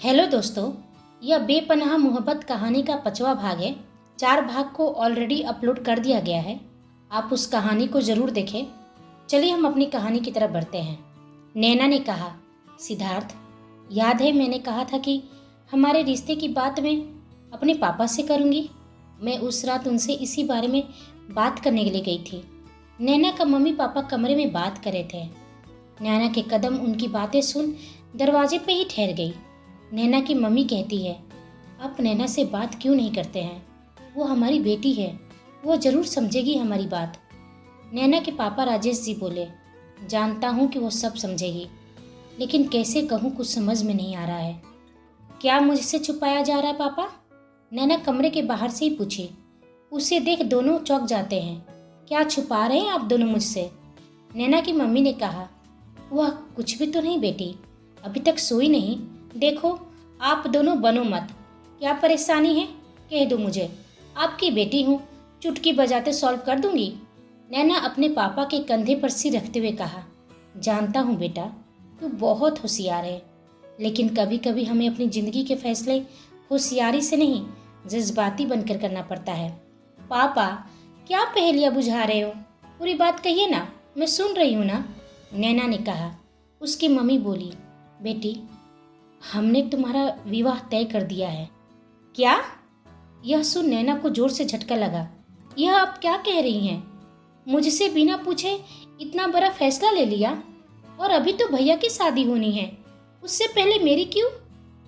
Hello दोस्तों, यह बेपनाह मोहब्बत कहानी का 5वां भाग है। 4 भाग को ऑलरेडी अपलोड कर दिया गया है। आप उस कहानी को ज़रूर देखें। चलिए हम अपनी कहानी की तरफ बढ़ते हैं। नैना ने कहा, सिद्धार्थ, याद है मैंने कहा था कि हमारे रिश्ते की बात मैं अपने पापा से करूँगी। मैं उस रात उनसे इसी बारे में बात करने के लिए गई थी। नैना का मम्मी पापा कमरे में बात कर रहे थे। नैना के कदम उनकी बातें सुन दरवाजे पे ही ठहर गई। नैना की मम्मी कहती है, आप नैना से बात क्यों नहीं करते हैं? वो हमारी बेटी है, वो ज़रूर समझेगी हमारी बात। नैना के पापा राजेश जी बोले, जानता हूँ कि वो सब समझेगी, लेकिन कैसे कहूँ कुछ समझ में नहीं आ रहा है। क्या मुझसे छुपाया जा रहा है पापा? नैना कमरे के बाहर से ही पूछी। उसे देख दोनों चौंक जाते हैं। क्या छुपा रहे हैं आप दोनों मुझसे? नैना की मम्मी ने कहा, वह कुछ भी तो नहीं बेटी, अभी तक सोई नहीं। देखो, आप दोनों बनो मत। क्या परेशानी है कह दो मुझे, आपकी बेटी हूँ, चुटकी बजाते सॉल्व कर दूंगी। नैना अपने पापा के कंधे पर सिर रखते हुए कहा, जानता हूँ बेटा, तू बहुत होशियार है, लेकिन कभी कभी हमें अपनी ज़िंदगी के फैसले होशियारी से नहीं जज्बाती बनकर करना पड़ता है। पापा, क्या पहेलियाँ बुझा रहे हो? पूरी बात कहिए ना, मैं सुन रही हूँ ना। नैना ने कहा। उसकी मम्मी बोली, बेटी, हमने तुम्हारा विवाह तय कर दिया है। क्या? यह सुन नैना को जोर से झटका लगा। यह आप क्या कह रही हैं? मुझसे बिना पूछे इतना बड़ा फैसला ले लिया? और अभी तो भैया की शादी होनी है, उससे पहले मेरी क्यों?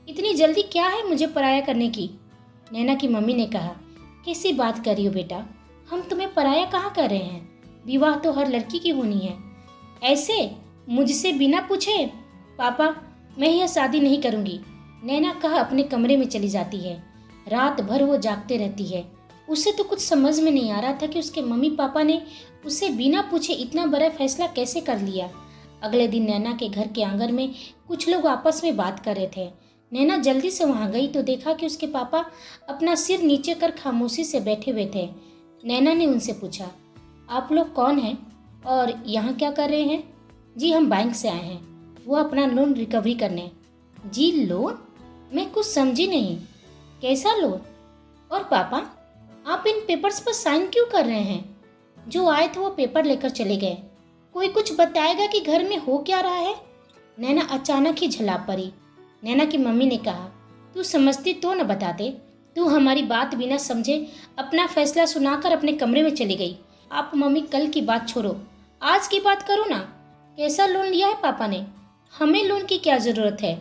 इतनी जल्दी क्या है मुझे पराया करने की? नैना की मम्मी ने कहा, कैसी बात कर रही हो बेटा, हम तुम्हें पराया कहाँ कर रहे हैं? विवाह तो हर लड़की की होनी है। ऐसे मुझसे बिना पूछे? पापा, मैं यह शादी नहीं करूंगी। नैना कहा अपने कमरे में चली जाती है। रात भर वो जागते रहती है। उसे तो कुछ समझ में नहीं आ रहा था कि उसके मम्मी पापा ने उसे बिना पूछे इतना बड़ा फैसला कैसे कर लिया। अगले दिन नैना के घर के आंगन में कुछ लोग आपस में बात कर रहे थे। नैना जल्दी से वहां गई तो देखा कि उसके पापा अपना सिर नीचे कर खामोशी से बैठे हुए थे। नैना ने उनसे पूछा, आप लोग कौन हैं और यहाँ क्या कर रहे हैं? जी, हम बैंक से आए हैं, वो अपना लोन रिकवरी करने। जी, लोन? मैं कुछ समझी नहीं। कैसा लोन? और पापा, आप इन पेपर्स पर साइन क्यों कर रहे हैं? जो आए थे वो पेपर लेकर चले गए। कोई कुछ बताएगा कि घर में हो क्या रहा है? नैना अचानक ही झला पड़ी। नैना की मम्मी ने कहा, तू समझती तो न बताते। तू हमारी बात बिना समझे अपना फैसला सुनाकर अपने कमरे में चली गई। आप मम्मी कल की बात छोड़ो, आज की बात करो ना। कैसा लोन लिया है पापा ने? हमें लोन की क्या जरूरत है?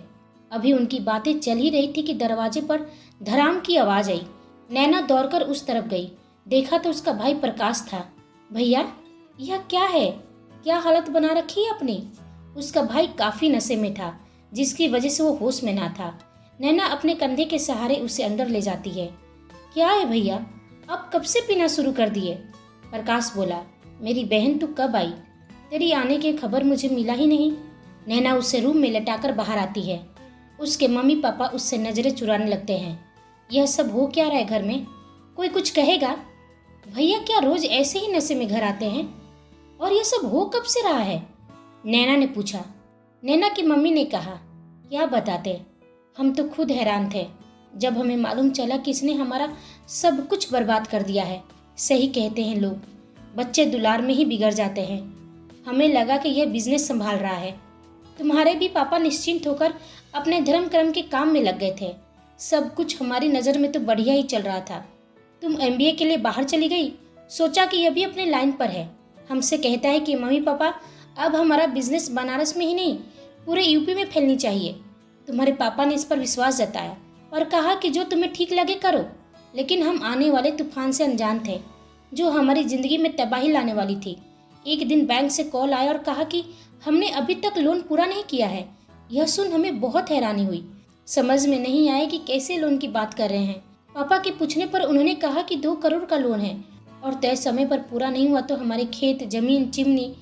अभी उनकी बातें चल ही रही थी कि दरवाजे पर धड़ाम की आवाज आई। नैना दौड़कर उस तरफ गई। देखा तो उसका भाई प्रकाश था। भैया, यह क्या है? क्या हालत बना रखी है अपनी? उसका भाई काफी नशे में था, जिसकी वजह से वो होश में ना था। नैना अपने कंधे के सहारे उसे अंदर ले जाती है। क्या है भैया, आप कब से पीना शुरू कर दिए? प्रकाश बोला, मेरी बहन तू कब आई? तेरी आने की खबर मुझे मिला ही नहीं। नैना उसे रूम में लटाकर बाहर आती है। उसके मम्मी पापा उससे नजरें चुराने लगते हैं। यह सब हो क्या रहा है घर में? कोई कुछ कहेगा? भैया क्या रोज ऐसे ही नशे में घर आते हैं? और यह सब हो कब से रहा है? नैना ने पूछा। नैना की मम्मी ने कहा, क्या बताते, हम तो खुद हैरान थे जब हमें मालूम चला कि इसने हमारा सब कुछ बर्बाद कर दिया है। सही कहते हैं लोग, बच्चे दुलार में ही बिगड़ जाते हैं। हमें लगा कि यह बिजनेस संभाल रहा है। तुम्हारे भी पापा निश्चिंत होकर अपने धर्म कर्म के काम में लग गए थे। सब कुछ हमारी नज़र में तो बढ़िया ही चल रहा था। तुम एमबीए के लिए बाहर चली गई, सोचा कि यह भी अपने लाइन पर है। हमसे कहता है कि मम्मी पापा, अब हमारा बिजनेस बनारस में ही नहीं पूरे यूपी में फैलनी चाहिए। तुम्हारे पापा ने इस पर विश्वास जताया और कहा कि जो तुम्हें ठीक लगे करो। लेकिन हम आने वाले तूफान से अनजान थे, जो हमारी जिंदगी में तबाही लाने वाली थी। एक दिन बैंक से कॉल आया और कहा कि हमने अभी तक लोन पूरा नहीं किया है। यह सुन हमें बहुत हैरानी हुई। समझ में नहीं आया कि कैसे लोन की बात कर रहे हैं। पापा के पूछने पर उन्होंने कहा कि 2 करोड़ का लोन है और तय समय पर पूरा नहीं हुआ तो हमारे खेत, जमीन, चिमनी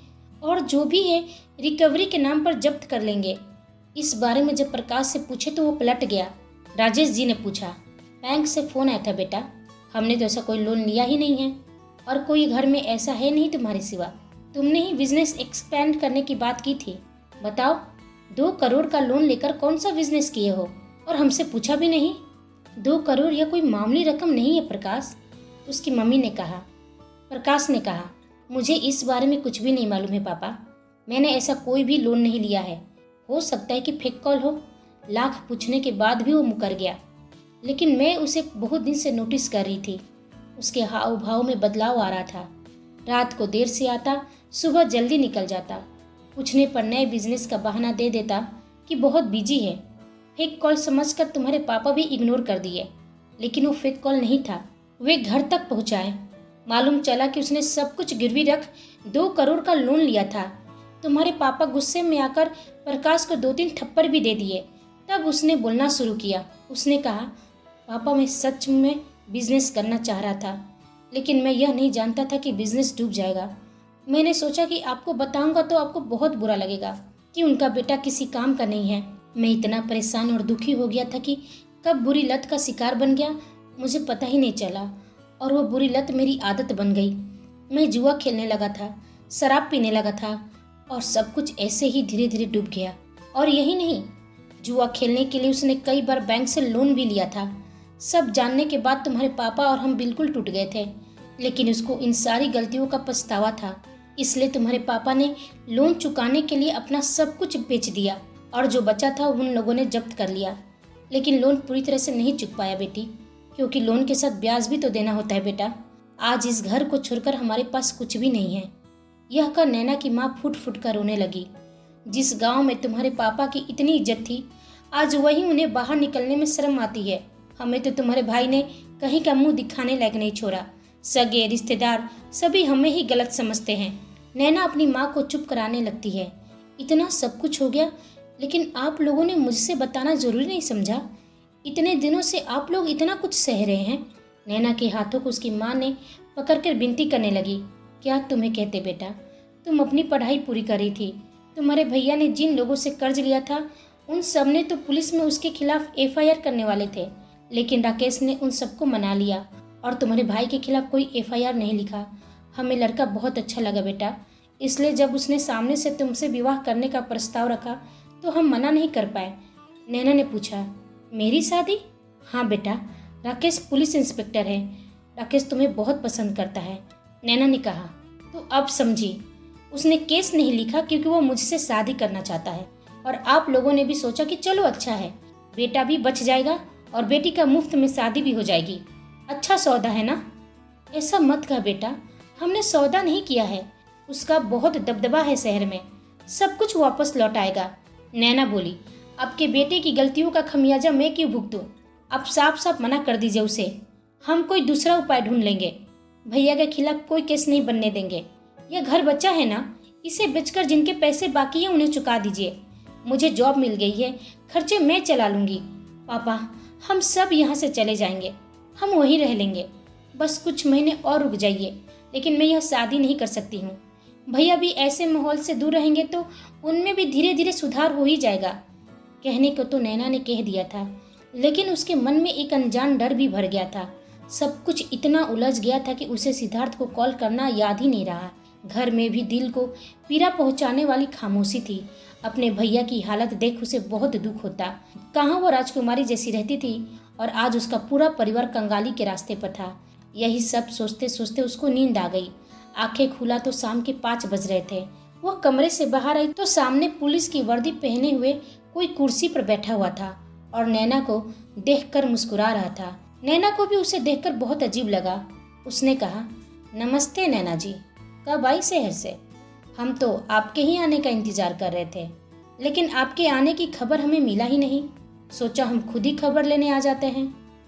और जो भी है रिकवरी के नाम पर जब्त कर लेंगे। इस बारे में जब प्रकाश से पूछे तो वो पलट गया। राजेश जी ने पूछा, बैंक से फोन आया था बेटा, हमने तो ऐसा कोई लोन लिया ही नहीं है और कोई घर में ऐसा है नहीं तुम्हारे सिवा। तुमने ही बिजनेस एक्सपेंड करने की बात की थी। बताओ, 2 करोड़ का लोन लेकर कौन सा बिजनेस किए हो और हमसे पूछा भी नहीं। 2 करोड़ यह कोई मामूली रकम नहीं है प्रकाश, उसकी मम्मी ने कहा। प्रकाश ने कहा, मुझे इस बारे में कुछ भी नहीं मालूम है पापा, मैंने ऐसा कोई भी लोन नहीं लिया है। हो सकता है कि फेक कॉल हो। लाख पूछने के बाद भी वो मुकर गया, लेकिन मैं उसे बहुत दिन से नोटिस कर रही थी। उसके हाव भाव में बदलाव आ रहा था। रात को देर से आता, सुबह जल्दी निकल जाता। पूछने पर नए बिजनेस का बहाना दे देता कि बहुत बिजी है। फेक कॉल समझकर तुम्हारे पापा भी इग्नोर कर दिए, लेकिन वो फेक कॉल नहीं था। वे घर तक पहुंचाए। मालूम चला कि उसने सब कुछ गिरवी रख 2 करोड़ का लोन लिया था। तुम्हारे पापा गुस्से में आकर प्रकाश को 2-3 थप्पड़ भी दे दिए। तब उसने बोलना शुरू किया। उसने कहा, पापा मैं सच में बिजनेस करना चाह रहा था, लेकिन मैं यह नहीं जानता था कि बिजनेस डूब जाएगा। मैंने सोचा कि आपको बताऊंगा तो आपको बहुत बुरा लगेगा कि उनका बेटा किसी काम का नहीं है। मैं इतना परेशान और दुखी हो गया था कि कब बुरी लत का शिकार बन गया मुझे पता ही नहीं चला, और वो बुरी लत मेरी आदत बन गई। मैं जुआ खेलने लगा था, शराब पीने लगा था, और सब कुछ ऐसे ही धीरे धीरे डूब गया। और यही नहीं, जुआ खेलने के लिए उसने कई बार बैंक से लोन भी लिया था। सब जानने के बाद तुम्हारे पापा और हम बिल्कुल टूट गए थे, लेकिन उसको इन सारी गलतियों का पछतावा था। इसलिए तुम्हारे पापा ने लोन चुकाने के लिए अपना सब कुछ बेच दिया, और जो बचा था उन लोगों ने जब्त कर लिया। लेकिन लोन पूरी तरह से नहीं चुक पाया बेटी, क्योंकि लोन के साथ ब्याज भी तो देना होता है बेटा। आज इस घर को छोड़कर हमारे पास कुछ भी नहीं है। यह कर नैना की माँ फुट फुट कर रोने लगी। जिस गांव में तुम्हारे पापा की इतनी इज्जत थी, आज वहीं उन्हें बाहर निकलने में शर्म आती है। हमें तो तुम्हारे भाई ने कहीं का मुंह दिखाने लायक नहीं छोड़ा। सगे रिश्तेदार सभी हमें ही गलत समझते हैं। नैना अपनी माँ को चुप कराने लगती है। इतना सब कुछ हो गया, लेकिन आप लोगों ने मुझसे बताना जरूरी नहीं समझा? इतने दिनों से आप लोग इतना कुछ सह रहे हैं। नैना के हाथों को उसकी माँ ने पकड़कर विनती करने लगी। क्या तुम्हें कहते बेटा, तुम अपनी पढ़ाई पूरी कर रही थी। तुम्हारे भैया ने जिन लोगों से कर्ज लिया था, उन सब ने तो पुलिस में उसके खिलाफ FIR करने वाले थे, लेकिन राकेश ने उन सबको मना लिया और तुम्हारे भाई के खिलाफ कोई FIR नहीं लिखा। हमें लड़का बहुत अच्छा लगा बेटा, इसलिए जब उसने सामने से तुमसे विवाह करने का प्रस्ताव रखा तो हम मना नहीं कर पाए। नैना ने पूछा, मेरी शादी? हाँ बेटा, राकेश पुलिस इंस्पेक्टर है। राकेश तुम्हें बहुत पसंद करता है। नैना ने कहा, तो अब समझी, उसने केस नहीं लिखा क्योंकि वो मुझसे शादी करना चाहता है, और आप लोगों ने भी सोचा कि चलो अच्छा है, बेटा भी बच जाएगा और बेटी का मुफ्त में शादी भी हो जाएगी। अच्छा सौदा है ना? ऐसा मत कह बेटा, हमने सौदा नहीं किया है। उसका बहुत दबदबा है शहर में, सब कुछ वापस लौट आएगा। नैना बोली, आपके बेटे की गलतियों का खमियाजा मैं क्यों भुगतूं? आप साफ साफ मना कर दीजिए उसे। हम कोई दूसरा उपाय ढूंढ लेंगे। भैया के खिलाफ कोई केस नहीं बनने देंगे। यह घर बच्चा है ना, इसे बेचकर जिनके पैसे बाकी हैं उन्हें चुका दीजिए। मुझे जॉब मिल गई है, खर्चे मैं चला लूंगी। पापा, हम सब यहाँ से चले जाएंगे, हम वहीं रह लेंगे। बस कुछ महीने और रुक जाइए, लेकिन मैं यह शादी नहीं कर सकती हूँ। भैया भी ऐसे माहौल से दूर रहेंगे तो उनमें भी धीरे धीरे सुधार हो ही जाएगा। कहने को तो नैना ने कह दिया था, लेकिन उसके मन में एक अनजान डर भी भर गया था। सब कुछ इतना उलझ गया था कि उसे सिद्धार्थ को कॉल करना याद ही नहीं रहा। घर में भी दिल को पीड़ा पहुंचाने वाली खामोशी थी। अपने भैया की हालत देख उसे बहुत दुख होता। कहाँ वो राजकुमारी जैसी रहती थी और आज उसका पूरा परिवार कंगाली के रास्ते पर था। यही सब सोचते सोचते उसको नींद आ गई। आंखें खुला तो शाम के 5 बज रहे थे। वह कमरे से बाहर आई तो सामने पुलिस की वर्दी पहने हुए कोई कुर्सी पर बैठा हुआ था और नैना को देखकर मुस्कुरा रहा था। नैना को भी उसे देखकर बहुत अजीब लगा। उसने कहा, नमस्ते नैना जी, कब आई शहर से? हम तो आपके ही आने का इंतजार कर रहे थे, लेकिन आपके आने की खबर हमें मिला ही नहीं। सोचा हम खुद ही खबर लेने आ जाते हैं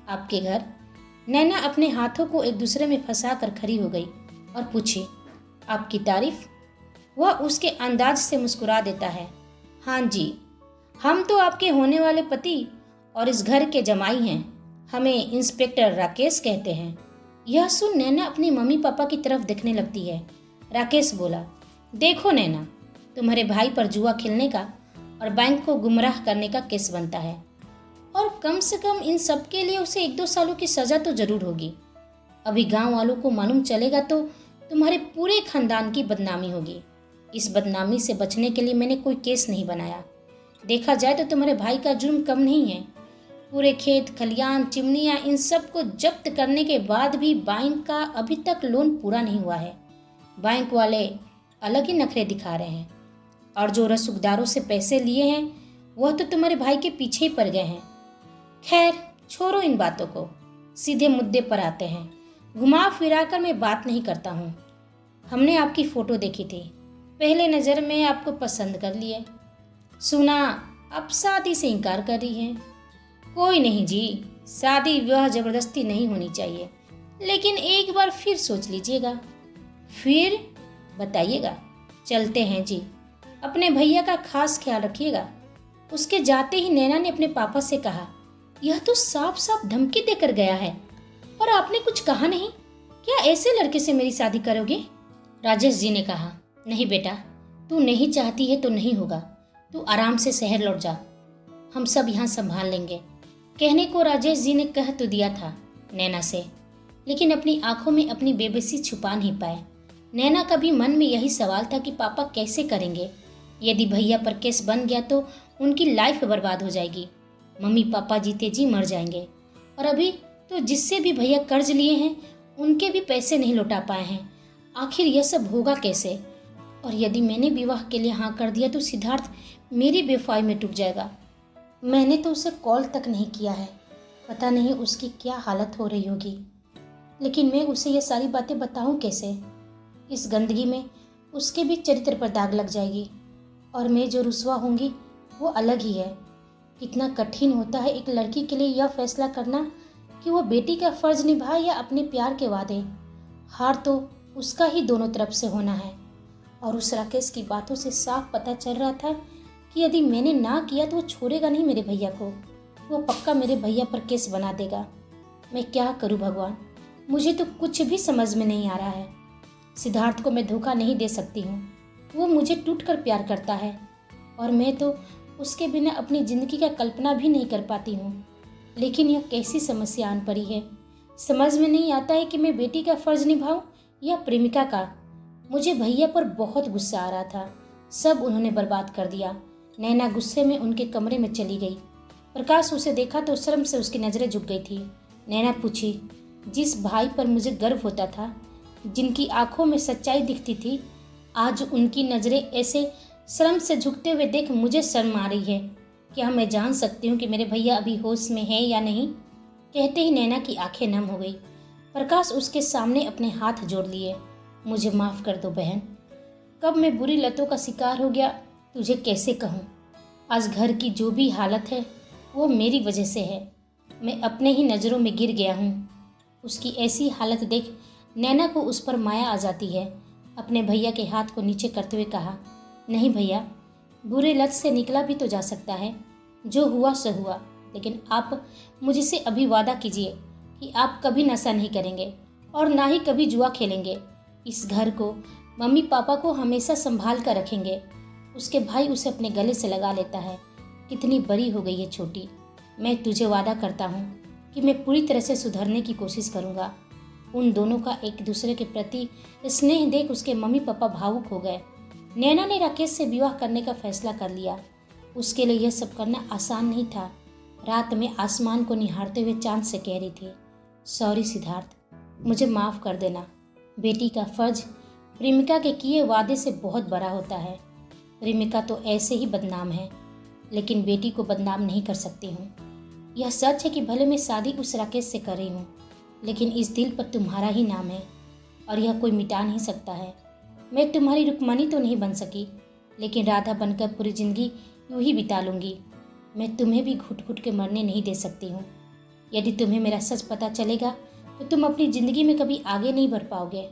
आपके घर। नैना अपने हाथों को एक दूसरे में फंसा कर खड़ी हो गई और पूछी, आपकी तारीफ? वह उसके अंदाज से मुस्कुरा देता है। हाँ जी, हम तो आपके होने वाले पति और इस घर के जमाई हैं। हमें इंस्पेक्टर राकेश कहते हैं। यह सुन नैना अपनी मम्मी पापा की तरफ देखने लगती है। राकेश बोला, देखो नैना, तुम्हारे भाई पर जुआ खेलने का और बैंक को गुमराह करने का केस बनता है, और कम से कम इन सब के लिए उसे 1-2 सालों की सजा तो जरूर होगी। अभी गांव वालों को मालूम चलेगा तो तुम्हारे पूरे खानदान की बदनामी होगी। इस बदनामी से बचने के लिए मैंने कोई केस नहीं बनाया। देखा जाए तो तुम्हारे भाई का जुर्म कम नहीं है। पूरे खेत खलियान चिमनियाँ इन सब को जब्त करने के बाद भी बैंक का अभी तक लोन पूरा नहीं हुआ है। बैंक वाले अलग ही नखरे दिखा रहे हैं और जो रसूखदारों से पैसे लिए हैं वह तो तुम्हारे भाई के पीछे ही पड़ गए हैं। खैर छोड़ो इन बातों को, सीधे मुद्दे पर आते हैं। घुमा फिरा कर मैं बात नहीं करता हूँ। हमने आपकी फ़ोटो देखी थी, पहले नज़र में आपको पसंद कर लिए। सुना आप शादी से इनकार कर रही हैं। कोई नहीं जी, शादी विवाह ज़बरदस्ती नहीं होनी चाहिए, लेकिन एक बार फिर सोच लीजिएगा। फिर बताइएगा। चलते हैं जी, अपने भैया का खास ख्याल रखिएगा। उसके जाते ही नैना ने अपने पापा से कहा, यह तो साफ साफ धमकी देकर गया है और आपने कुछ कहा नहीं। क्या ऐसे लड़के से मेरी शादी करोगे? राजेश जी ने कहा, नहीं बेटा, तू नहीं चाहती है तो नहीं होगा। तू आराम से शहर लौट जा, हम सब यहाँ संभाल लेंगे। कहने को राजेश जी ने कह तो दिया था नैना से, लेकिन अपनी आंखों में अपनी बेबसी छुपा नहीं पाए। नैना का भी मन में यही सवाल था कि पापा कैसे करेंगे। यदि भैया पर केस बन गया तो उनकी लाइफ बर्बाद हो जाएगी। मम्मी पापा जीते जी मर जाएंगे और अभी तो जिससे भी भैया कर्ज लिए हैं उनके भी पैसे नहीं लौटा पाए हैं। आखिर यह सब होगा कैसे? और यदि मैंने विवाह के लिए हाँ कर दिया तो सिद्धार्थ मेरी बेवफाई में टूट जाएगा। मैंने तो उसे कॉल तक नहीं किया है, पता नहीं उसकी क्या हालत हो रही होगी। लेकिन मैं उसे ये सारी बातें बताऊं कैसे? इस गंदगी में उसके भी चरित्र पर दाग लग जाएगी और मैं जो रुसवा होंगी वो अलग ही है। कितना कठिन होता है एक लड़की के लिए यह फैसला करना कि वो बेटी का फर्ज निभाए या अपने प्यार के वादे। हार तो उसका ही दोनों तरफ से होना है। और उस राकेश की बातों से साफ पता चल रहा था कि यदि मैंने ना किया तो वो छोड़ेगा नहीं मेरे भैया को। वो पक्का मेरे भैया पर केस बना देगा। मैं क्या करूं भगवान, मुझे तो कुछ भी समझ में नहीं आ रहा है। सिद्धार्थ को मैं धोखा नहीं दे सकती हूँ। वो मुझे टूटकर प्यार करता है और मैं तो उसके बिना अपनी ज़िंदगी का कल्पना भी नहीं कर पाती हूँ। लेकिन यह कैसी समस्या आन पड़ी है। समझ में नहीं आता है कि मैं बेटी का फ़र्ज़ निभाऊं या प्रेमिका का। मुझे भैया पर बहुत गुस्सा आ रहा था, सब उन्होंने बर्बाद कर दिया। नैना गुस्से में उनके कमरे में चली गई। प्रकाश उसे देखा तो शर्म से उसकी नज़रें झुक गई थी। नैना पूछी, जिस भाई पर मुझे गर्व होता था, जिनकी आंखों में सच्चाई दिखती थी, आज उनकी नज़रें ऐसे शर्म से झुकते हुए देख मुझे शर्म आ रही है। क्या मैं जान सकती हूँ कि मेरे भैया अभी होश में हैं या नहीं? कहते ही नैना की आंखें नम हो गई। प्रकाश उसके सामने अपने हाथ जोड़ लिए। मुझे माफ़ कर दो बहन, कब मैं बुरी लतों का शिकार हो गया तुझे कैसे कहूँ। आज घर की जो भी हालत है वो मेरी वजह से है। मैं अपने ही नज़रों में गिर गया हूँ। उसकी ऐसी हालत देख नैना को उस पर माया आ जाती है। अपने भैया के हाथ को नीचे करते हुए कहा, नहीं भैया, बुरे लत से निकला भी तो जा सकता है। जो हुआ सो हुआ, लेकिन आप मुझसे अभी वादा कीजिए कि आप कभी नशा नहीं करेंगे और ना ही कभी जुआ खेलेंगे। इस घर को, मम्मी पापा को हमेशा संभाल कर रखेंगे। उसके भाई उसे अपने गले से लगा लेता है। कितनी बड़ी हो गई है छोटी। मैं तुझे वादा करता हूँ कि मैं पूरी तरह से सुधरने की कोशिश करूँगा। उन दोनों का एक दूसरे के प्रति स्नेह देख उसके मम्मी पापा भावुक हो गए। नैना ने राकेश से विवाह करने का फैसला कर लिया। उसके लिए यह सब करना आसान नहीं था। रात में आसमान को निहारते हुए चांद से कह रही थी, सॉरी सिद्धार्थ, मुझे माफ़ कर देना। बेटी का फर्ज प्रेमिका के किए वादे से बहुत बड़ा होता है। प्रेमिका तो ऐसे ही बदनाम है, लेकिन बेटी को बदनाम नहीं कर सकती हूँ। यह सच है कि भले मैं शादी उस राकेश से कर रही हूँ, लेकिन इस दिल पर तुम्हारा ही नाम है और यह कोई मिटा नहीं सकता है। मैं तुम्हारी रुक्मणी तो नहीं बन सकी, लेकिन राधा बनकर पूरी ज़िंदगी यूं ही बिता लूँगी। मैं तुम्हें भी घुट घुट के मरने नहीं दे सकती हूँ। यदि तुम्हें मेरा सच पता चलेगा तो तुम अपनी ज़िंदगी में कभी आगे नहीं बढ़ पाओगे।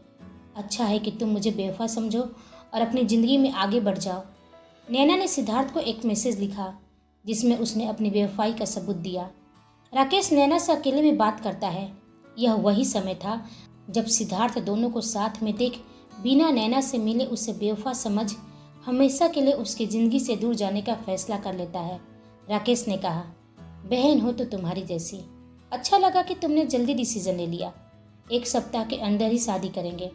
अच्छा है कि तुम मुझे बेवफा समझो और अपनी ज़िंदगी में आगे बढ़ जाओ। नैना ने सिद्धार्थ को एक मैसेज लिखा जिसमें उसने अपनी बेवफाई का सबूत दिया। राकेश नैना से अकेले में बात करता है। यह वही समय था जब सिद्धार्थ दोनों को साथ में देख बिना नैना से मिले उसे बेवफा समझ हमेशा के लिए उसकी ज़िंदगी से दूर जाने का फैसला कर लेता है। राकेश ने कहा, बहन हो तो तुम्हारी जैसी। अच्छा लगा कि तुमने जल्दी डिसीजन ले लिया। 1 सप्ताह के अंदर ही शादी करेंगे।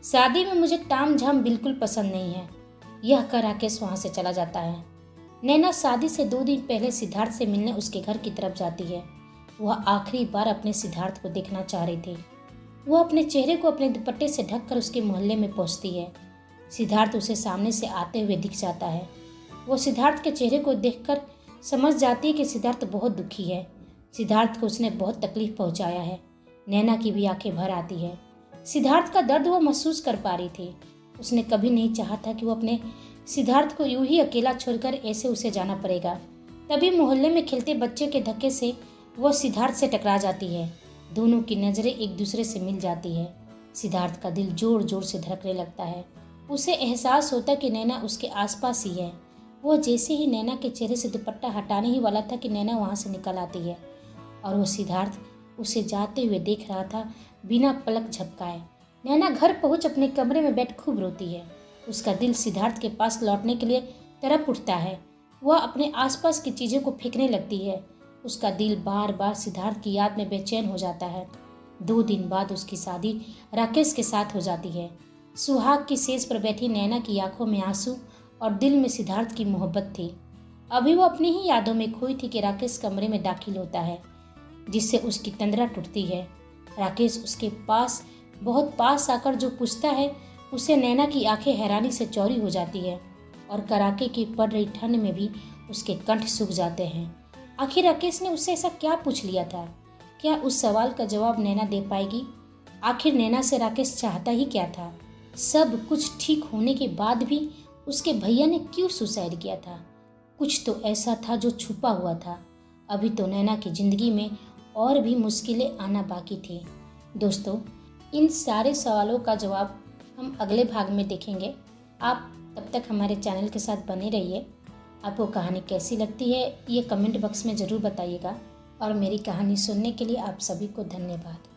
शादी में मुझे ताम झाम बिल्कुल पसंद नहीं है। यह कर राकेश वहाँ से चला जाता है। नैना शादी से 2 दिन पहले सिद्धार्थ से मिलने उसके घर की तरफ जाती है। वह आखिरी बार अपने सिद्धार्थ को देखना चाह रही थी। वह अपने चेहरे को अपने दुपट्टे से ढककर उसके मोहल्ले में पहुंचती है। सिद्धार्थ उसे सामने से आते हुए दिख जाता है। वो सिद्धार्थ के चेहरे को देखकर समझ जाती है कि सिद्धार्थ बहुत दुखी है। सिद्धार्थ को उसने बहुत तकलीफ पहुंचाया है। नैना की भी आंखें भर आती है। सिद्धार्थ का दर्द वो महसूस कर पा रही थी। उसने कभी नहीं चाहा था कि वो अपने सिद्धार्थ को यूं ही अकेला छोड़कर ऐसे उसे जाना पड़ेगा। तभी मोहल्ले में खेलते बच्चे के धक्के से वो सिद्धार्थ से टकरा जाती है। दोनों की नज़रें एक दूसरे से मिल जाती है। सिद्धार्थ का दिल जोर जोर से धड़कने लगता है। उसे एहसास होता कि नैना उसके आसपास ही है। वो जैसे ही नैना के चेहरे से दुपट्टा हटाने ही वाला था कि नैना वहाँ से निकल आती है और वो सिद्धार्थ उसे जाते हुए देख रहा था बिना पलक झपकाए। नैना घर पहुंच अपने कमरे में बैठ खूब रोती है। उसका दिल सिद्धार्थ के पास लौटने के लिए तड़प उठता है। वह अपने आसपास की चीज़ों को फेंकने लगती है। उसका दिल बार बार सिद्धार्थ की याद में बेचैन हो जाता है। 2 दिन बाद उसकी शादी राकेश के साथ हो जाती है। सुहाग की सेज पर बैठी नैना की आंखों में आंसू और दिल में सिद्धार्थ की मोहब्बत थी। अभी वो अपनी ही यादों में खोई थी कि राकेश कमरे में दाखिल होता है, जिससे उसकी तंद्रा टूटती है। राकेश उसके पास बहुत पास आकर जो पूछता है, उसे नैना की आंखें हैरानी से चौड़ी हो जाती है और कड़ाके की पड़ रही ठंड में भी उसके कंठ सूख जाते हैं। आखिर राकेश ने उससे ऐसा क्या पूछ लिया था? क्या उस सवाल का जवाब नैना दे पाएगी? आखिर नैना से राकेश चाहता ही क्या था? सब कुछ ठीक होने के बाद भी उसके भैया ने क्यों सुसाइड किया था? कुछ तो ऐसा था जो छुपा हुआ था। अभी तो नैना की जिंदगी में और भी मुश्किलें आना बाकी थी। दोस्तों, इन सारे सवालों का जवाब हम अगले भाग में देखेंगे। आप तब तक हमारे चैनल के साथ बने रहिए। आपको कहानी कैसी लगती है ये कमेंट बॉक्स में ज़रूर बताइएगा और मेरी कहानी सुनने के लिए आप सभी को धन्यवाद।